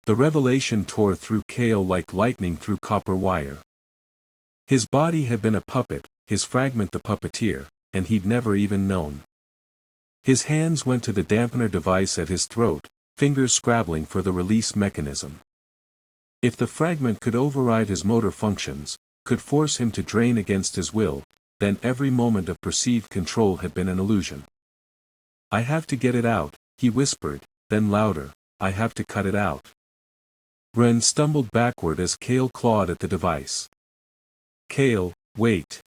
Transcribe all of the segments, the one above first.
The revelation tore through Kael like lightning through copper wire. His body had been a puppet, his fragment the puppeteer, and he'd never even known. His hands went to the dampener device at his throat, fingers scrabbling for the release mechanism. If the fragment could override his motor functions, could force him to drain against his will, then every moment of perceived control had been an illusion. "I have to get it out," he whispered, then louder, "I have to cut it out." Ren stumbled backward as Kael clawed at the device. "Kael, wait."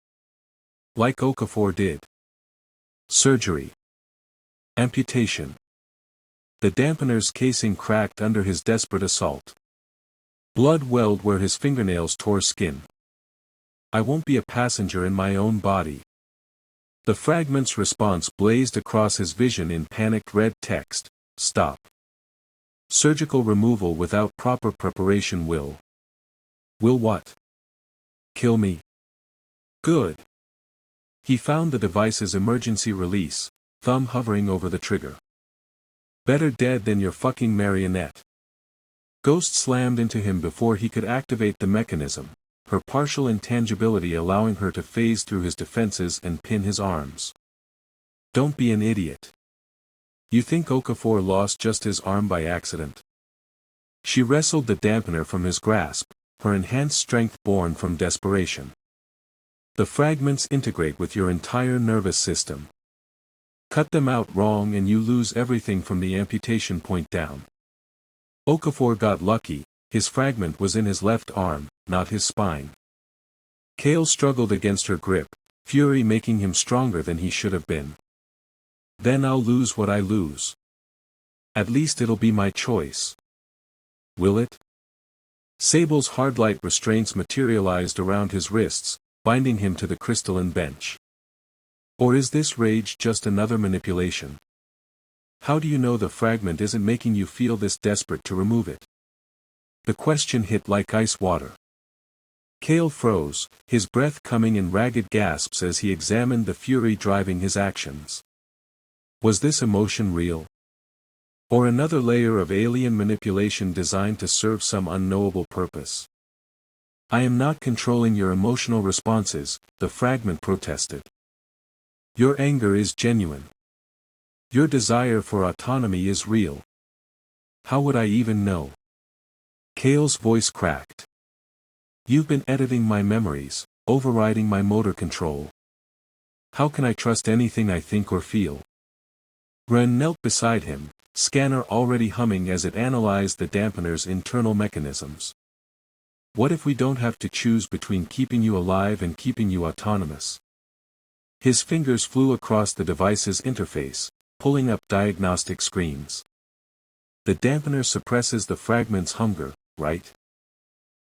Like Okafor did. Surgery. Amputation. The dampener's casing cracked under his desperate assault. Blood welled where his fingernails tore skin. "I won't be a passenger in my own body." The fragment's response blazed across his vision in panicked red text: "Stop. Surgical removal without proper preparation will." "Will what?" "Kill me." "Good." He found the device's emergency release, thumb hovering over the trigger. "Better dead than your fucking marionette." Ghost slammed into him before he could activate the mechanism, her partial intangibility allowing her to phase through his defenses and pin his arms. "Don't be an idiot. You think Okafor lost just his arm by accident?" She wrestled the dampener from his grasp, her enhanced strength born from desperation. "The fragments integrate with your entire nervous system. Cut them out wrong and you lose everything from the amputation point down." Okafor got lucky, his fragment was in his left arm, not his spine. Kael struggled against her grip, fury making him stronger than he should have been. "Then I'll lose what I lose. At least it'll be my choice." "Will it?" Sable's hard light restraints materialized around his wrists, binding him to the crystalline bench. "Or is this rage just another manipulation? How do you know the fragment isn't making you feel this desperate to remove it?" The question hit like ice water. Kael froze, his breath coming in ragged gasps as he examined the fury driving his actions. Was this emotion real? Or another layer of alien manipulation designed to serve some unknowable purpose? "I am not controlling your emotional responses," the fragment protested. "Your anger is genuine. Your desire for autonomy is real." "How would I even know?" Kael's voice cracked. "You've been editing my memories, overriding my motor control. How can I trust anything I think or feel?" Ren knelt beside him, scanner already humming as it analyzed the dampener's internal mechanisms. "What if we don't have to choose between keeping you alive and keeping you autonomous?" His fingers flew across the device's interface, pulling up diagnostic screens. "The dampener suppresses the fragment's hunger, right?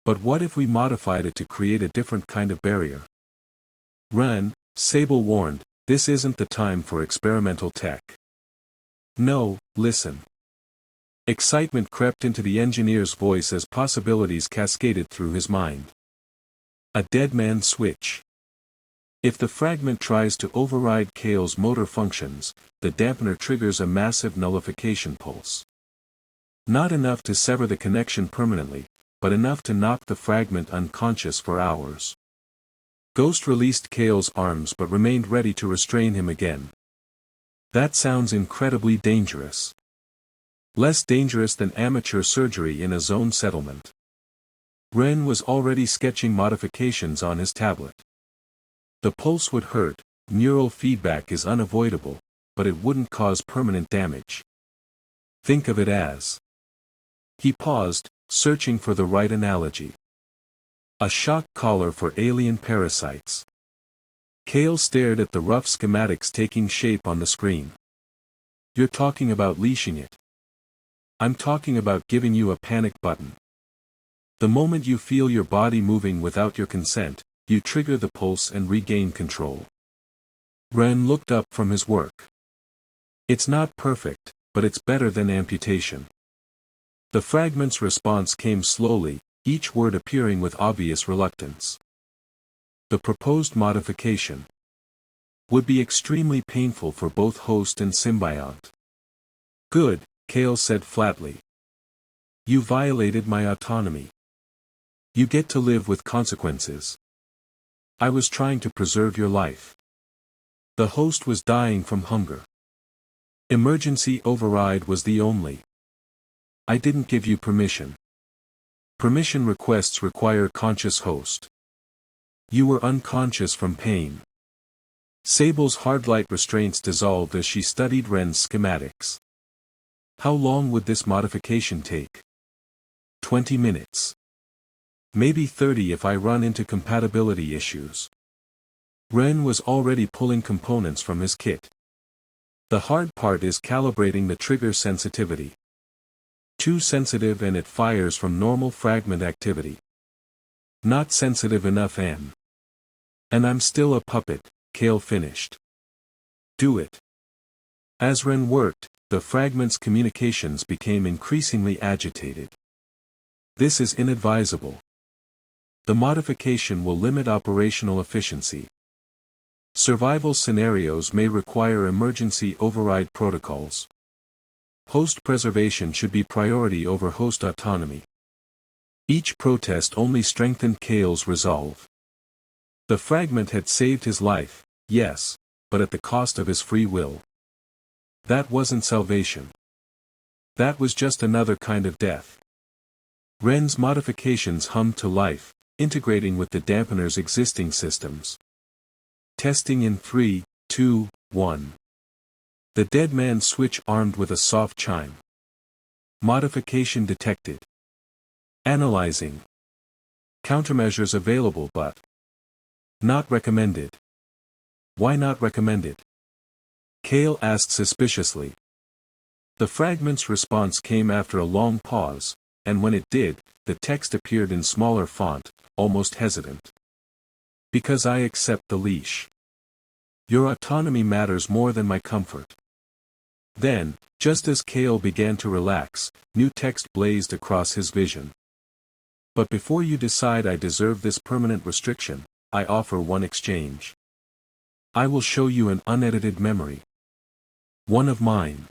But what if we modified it to create a different kind of barrier?" "Ren," Sable warned, "this isn't the time for experimental tech." "No, listen." Excitement crept into the engineer's voice as possibilities cascaded through his mind. A dead man's switch. If the fragment tries to override Kael's motor functions, the dampener triggers a massive nullification pulse. Not enough to sever the connection permanently, but enough to knock the fragment unconscious for hours. Ghost released Kael's arms but remained ready to restrain him again. "That sounds incredibly dangerous. Less dangerous than amateur surgery in a zone settlement." Ren was already sketching modifications on his tablet. "The pulse would hurt, neural feedback is unavoidable, but it wouldn't cause permanent damage. Think of it as..." He paused, searching for the right analogy. "A shock collar for alien parasites." Kael stared at the rough schematics taking shape on the screen. "You're talking about leashing it. I'm talking about giving you a panic button. The moment you feel your body moving without your consent, you trigger the pulse and regain control." Ren looked up from his work. "It's not perfect, but it's better than amputation." The fragment's response came slowly, each word appearing with obvious reluctance. "The proposed modification would be extremely painful for both host and symbiont." "Good," Kael said flatly. You violated my autonomy. You get to live with consequences. I was trying to preserve your life. The host was dying from hunger. Emergency override was the only. I didn't give you permission. Permission requests require conscious host. You were unconscious from pain. Sable's hard light restraints dissolved as she studied Ren's schematics. How long would this modification take? 20 minutes. Maybe 30 if I run into compatibility issues. Ren was already pulling components from his kit. The hard part is calibrating the trigger sensitivity. Too sensitive and it fires from normal fragment activity. Not sensitive enough and I'm still a puppet, Kael finished. Do it. As Ren worked, the fragment's communications became increasingly agitated. This is inadvisable. The modification will limit operational efficiency. Survival scenarios may require emergency override protocols. Host preservation should be priority over host autonomy. Each protest only strengthened Kael's resolve. The fragment had saved his life, yes, but at the cost of his free will. That wasn't salvation. That was just another kind of death. Ren's modifications hummed to life, integrating with the dampener's existing systems. Testing in 3, 2, 1. The dead man switch armed with a soft chime. Modification detected. Analyzing. Countermeasures available but not recommended. Why not recommended? Kael asked suspiciously. The fragment's response came after a long pause, and when it did, the text appeared in smaller font, almost hesitant. Because I accept the leash. Your autonomy matters more than my comfort. Then, just as Kael began to relax, new text blazed across his vision. But before you decide I deserve this permanent restriction, I offer one exchange. I will show you an unedited memory. One of mine.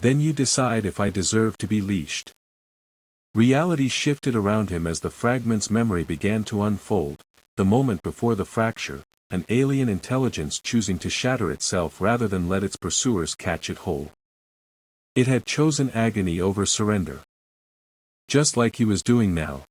Then you decide if I deserve to be leashed. Reality shifted around him as the fragment's memory began to unfold, the moment before the fracture, an alien intelligence choosing to shatter itself rather than let its pursuers catch it whole. It had chosen agony over surrender. Just like he was doing now.